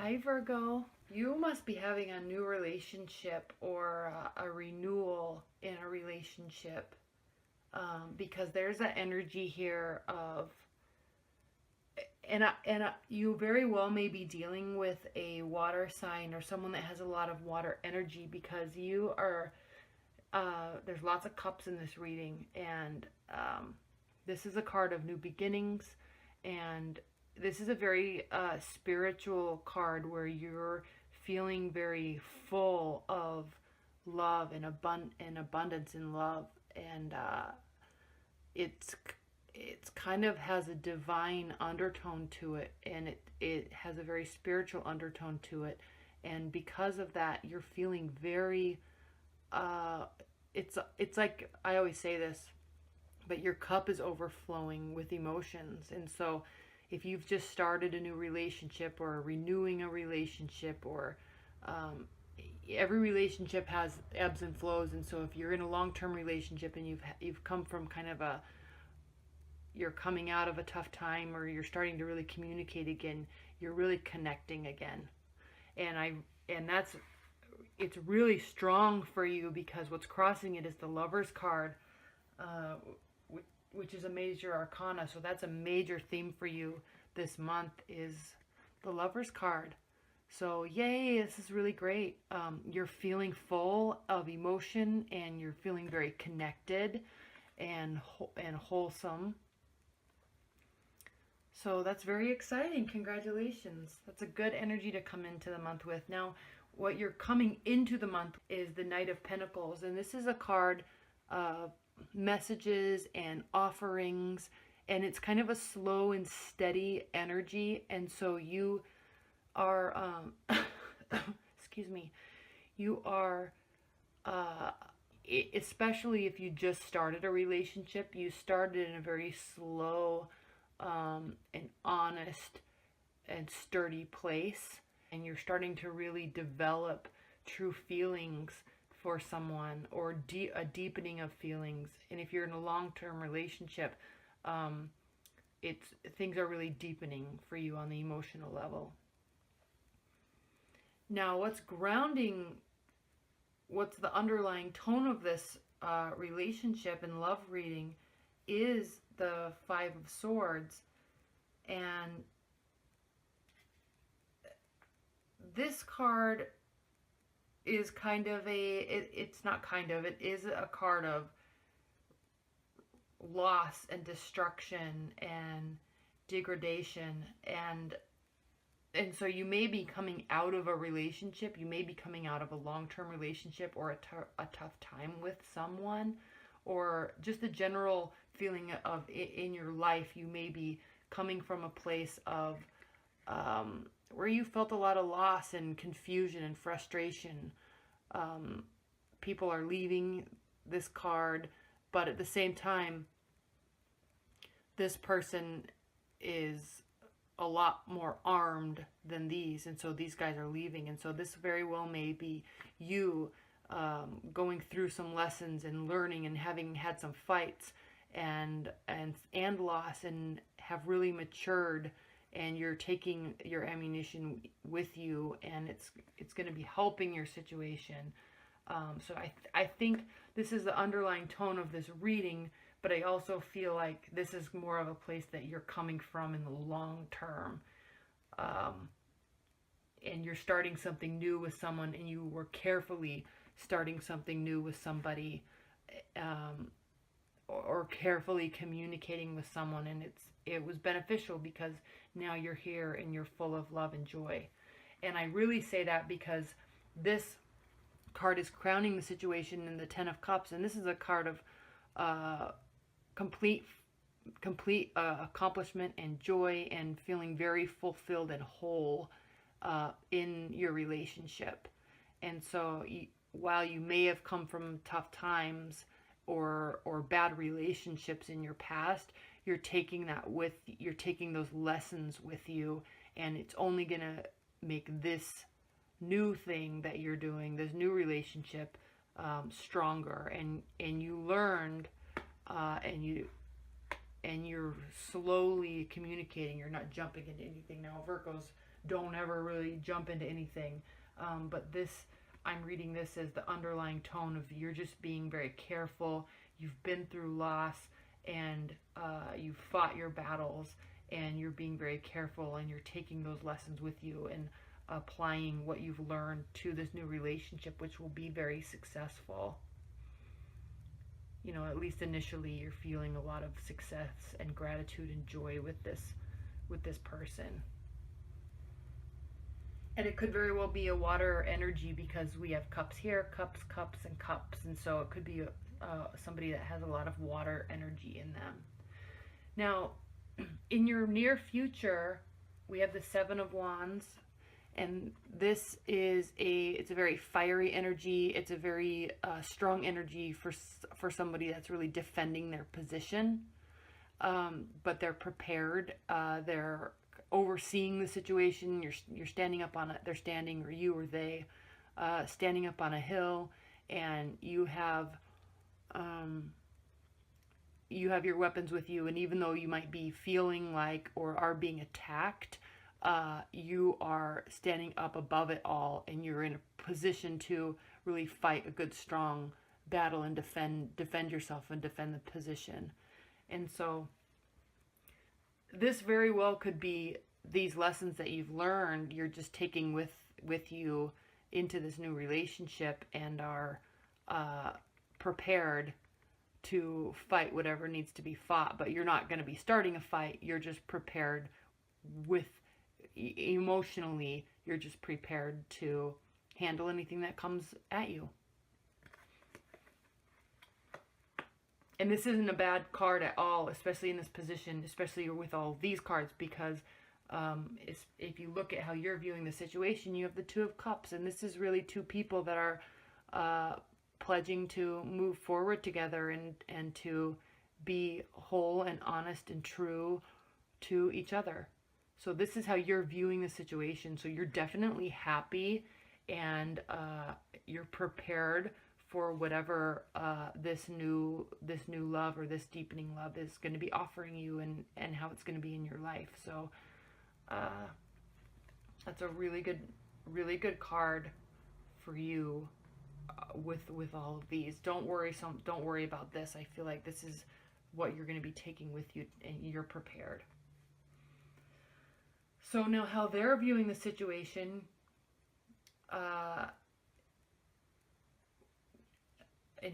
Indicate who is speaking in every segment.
Speaker 1: Hi Virgo, you must be having a new relationship or a renewal in a relationship, because there's an energy here of, you very well may be dealing with a water sign or someone that has a lot of water energy, because you are, there's lots of cups in this reading, and this is a card of new beginnings, and this is a very spiritual card where you're feeling very full of love and abundance in love, and it's kind of has a divine undertone to it, and it has a very spiritual undertone to it, and because of that you're feeling very it's like, I always say this, but your cup is overflowing with emotions. And so if you've just started a new relationship or renewing a relationship, or every relationship has ebbs and flows, and so if you're in a long-term relationship and you've come from kind of a, you're coming out of a tough time, or you're starting to really communicate again, you're really connecting again, and that's, it's really strong for you, because what's crossing it is the Lover's card, which is a major arcana. So that's a major theme for you this month, is the Lover's card. So yay, this is really great. You're feeling full of emotion, and you're feeling very connected and wholesome. So that's very exciting. Congratulations. That's a good energy to come into the month with. Now, what you're coming into the month is the Knight of Pentacles, and this is a card of messages and offerings, and it's kind of a slow and steady energy. And so you are excuse me, you are especially if you just started a relationship, you started in a very slow and honest and sturdy place, and you're starting to really develop true feelings for someone, or a deepening of feelings. And if you're in a long-term relationship, things are really deepening for you on the emotional level. Now, what's the underlying tone of this relationship and love reading is the Five of Swords. And this card is kind of it's not kind of, it is a card of loss and destruction and degradation, and so you may be coming out of a relationship, you may be coming out of a long-term relationship, or a tough time with someone, or just a general feeling of in your life. You may be coming from a place of where you felt a lot of loss and confusion and frustration. People are leaving this card, but at the same time, this person is a lot more armed than these, and so these guys are leaving, and so this very well may be you going through some lessons and learning, and having had some fights and loss, and have really matured, and you're taking your ammunition with you, and it's going to be helping your situation. So I think this is the underlying tone of this reading, but I also feel like this is more of a place that you're coming from in the long term. And you're starting something new with someone, and you were carefully starting something new with somebody, or carefully communicating with someone, and it was beneficial, because now you're here and you're full of love and joy. And I really say that because this card is crowning the situation in the Ten of Cups, and this is a card of complete accomplishment and joy, and feeling very fulfilled and whole in your relationship. And so while you may have come from tough times or bad relationships in your past, you're taking those lessons with you, and it's only gonna make this new thing that you're doing, this new relationship, stronger. And you learned, and you're slowly communicating. You're not jumping into anything. Now, Virgos don't ever really jump into anything. But this, I'm reading this as the underlying tone of you're just being very careful. You've been through loss, and you've fought your battles, and you're being very careful, and you're taking those lessons with you and applying what you've learned to this new relationship, which will be very successful. You know, at least initially, you're feeling a lot of success and gratitude and joy with this person. And it could very well be a water energy, because we have cups here, cups, and cups. And so it could be somebody that has a lot of water energy in them. Now, in your near future, we have the Seven of Wands. And this is it's a very fiery energy. It's a very strong energy for somebody that's really defending their position. But they're prepared. They're overseeing the situation. You're standing up on it. They're standing, or you or they, standing up on a hill, and you have your weapons with you. And even though you might be feeling like or are being attacked, you are standing up above it all, and you're in a position to really fight a good, strong battle and defend yourself and defend the position. And so this very well could be these lessons that you've learned, you're just taking with you into this new relationship, and are prepared to fight whatever needs to be fought. But you're not going to be starting a fight. You're just prepared with emotionally, you're just prepared to handle anything that comes at you. And this isn't a bad card at all, especially in this position, especially with all these cards, because if you look at how you're viewing the situation, you have the Two of Cups, and this is really two people that are pledging to move forward together and to be whole and honest and true to each other. So this is how you're viewing the situation. So you're definitely happy, and you're prepared for whatever this new love, or this deepening love, is going to be offering you, and how it's going to be in your life. So that's a really good card for you with all of these. Don't worry about this. I feel like this is what you're going to be taking with you, and you're prepared. So now how they're viewing the situation, and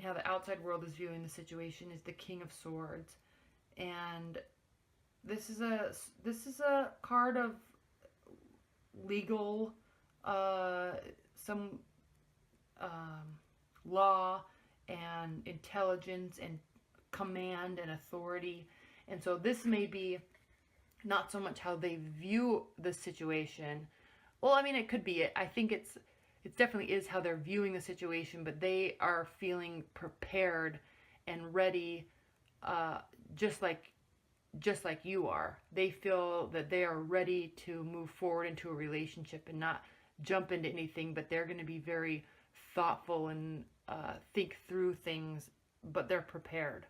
Speaker 1: how the outside world is viewing the situation, is the King of Swords. And this is a card of legal, some law and intelligence and command and authority. And so this may be not so much how they view the situation. Well, I mean, it could be. I think it definitely is how they're viewing the situation, but they are feeling prepared and ready, just like you are. They feel that they are ready to move forward into a relationship and not jump into anything, but they're going to be very thoughtful and think through things, but they're prepared.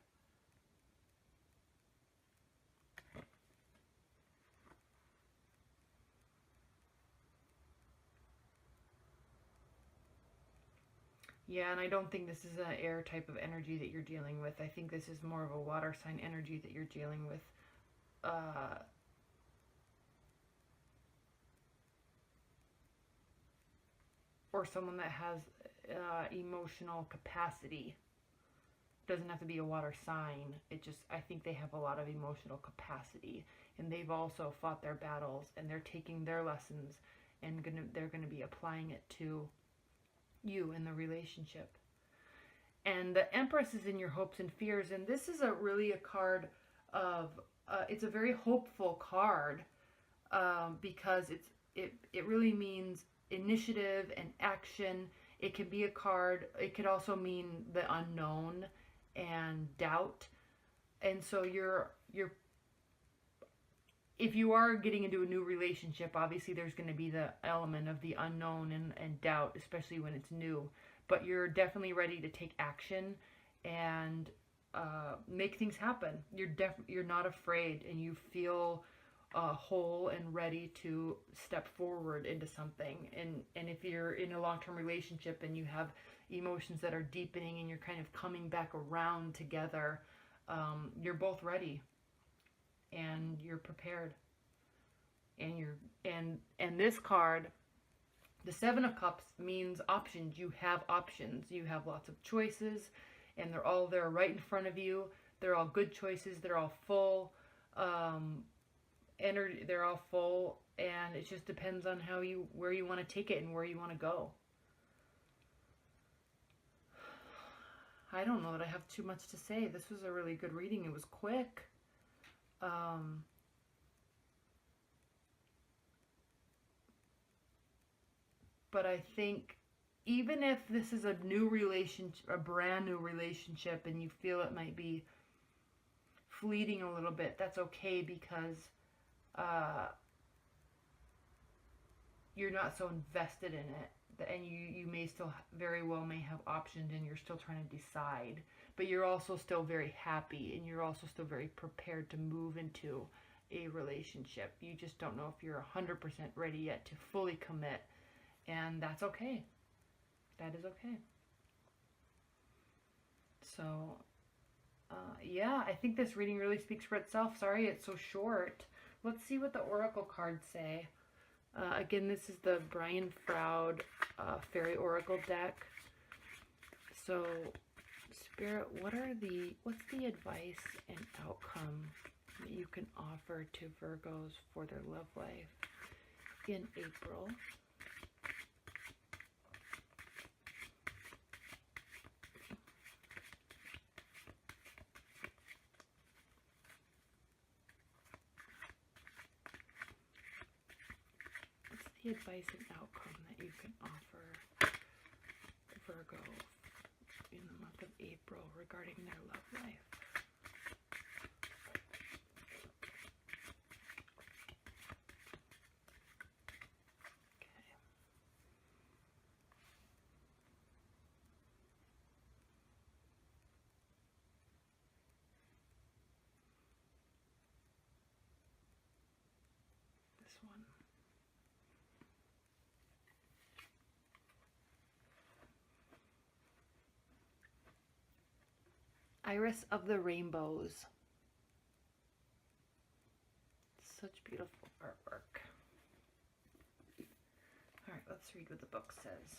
Speaker 1: Yeah, and I don't think this is an air type of energy that you're dealing with. I think this is more of a water sign energy that you're dealing with. Or someone that has emotional capacity. Doesn't have to be a water sign. I think they have a lot of emotional capacity, and they've also fought their battles, and they're taking their lessons, and they're gonna be applying it to you in the relationship. And the Empress is in your hopes and fears, and this is really a card of it's a very hopeful card, because it really means initiative and action. It can be a card, it could also mean the unknown and doubt. And so if you are getting into a new relationship, obviously there's going to be the element of the unknown and doubt, especially when it's new. But you're definitely ready to take action and make things happen. You're not afraid, and you feel whole and ready to step forward into something. And if you're in a long-term relationship and you have emotions that are deepening and you're kind of coming back around together, you're both ready and you're prepared. And this card, the Seven of Cups, means options. You have options. You have lots of choices, and they're all there right in front of you. They're all good choices. They're all full energy. They're all full, and it just depends on where you want to take it and where you want to go. I don't know that I have too much to say. This was a really good reading. It was quick. But I think even if this is a new relationship, a brand new relationship, and you feel it might be fleeting a little bit, that's okay, because you're not so invested in it, and you may still very well may have options, and you're still trying to decide, but you're also still very happy, and you're also still very prepared to move into a relationship. You just don't know if you're 100% ready yet to fully commit, and that's okay. That is okay. So yeah, I think this reading really speaks for itself. Sorry it's so short. Let's see what the oracle cards say. Again, this is the Brian Froud Fairy Oracle deck. So, Spirit, what's the advice and outcome that you can offer to Virgos for their love life in April? The advice and outcome that you can offer Virgo in the month of April regarding their love life. Okay. This one. Iris of the Rainbows. Such beautiful artwork. All right, let's read what the book says.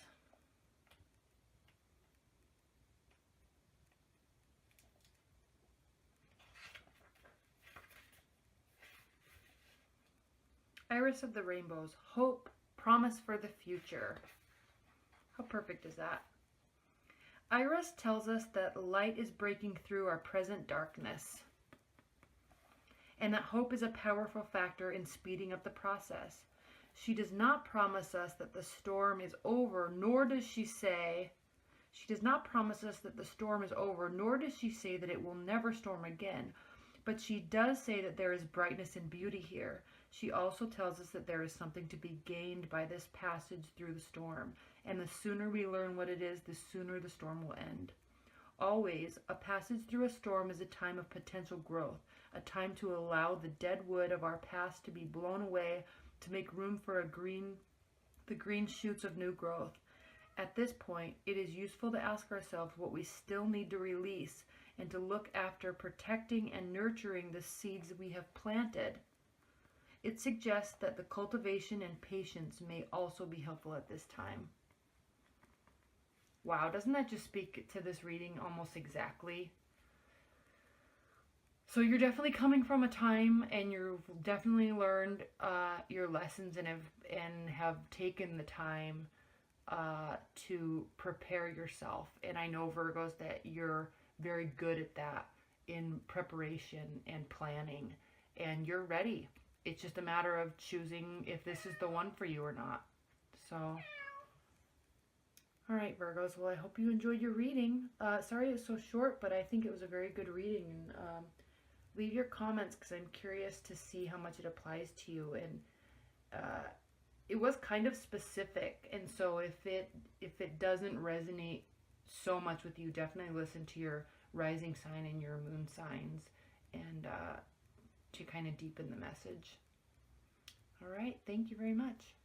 Speaker 1: Iris of the Rainbows. Hope, promise for the future. How perfect is that? Iris tells us that light is breaking through our present darkness, and that hope is a powerful factor in speeding up the process. She does not promise us that the storm is over, nor does she say, that the storm is over, nor does she say that it will never storm again. But she does say that there is brightness and beauty here. She also tells us that there is something to be gained by this passage through the storm. And the sooner we learn what it is, the sooner the storm will end. Always, a passage through a storm is a time of potential growth, a time to allow the dead wood of our past to be blown away, to make room for the green shoots of new growth. At this point, it is useful to ask ourselves what we still need to release, and to look after protecting and nurturing the seeds we have planted. It suggests that the cultivation and patience may also be helpful at this time. Wow, doesn't that just speak to this reading almost exactly? So you're definitely coming from a time, and you've definitely learned your lessons, and have taken the time to prepare yourself. And I know, Virgos, that you're very good at that in preparation and planning, and you're ready. It's just a matter of choosing if this is the one for you or not. So, all right, Virgos. Well, I hope you enjoyed your reading. Sorry it's so short, but I think it was a very good reading. And leave your comments, because I'm curious to see how much it applies to you. And it was kind of specific, and so if it doesn't resonate so much with you, definitely listen to your rising sign and your moon signs, and to kind of deepen the message. All right. Thank you very much.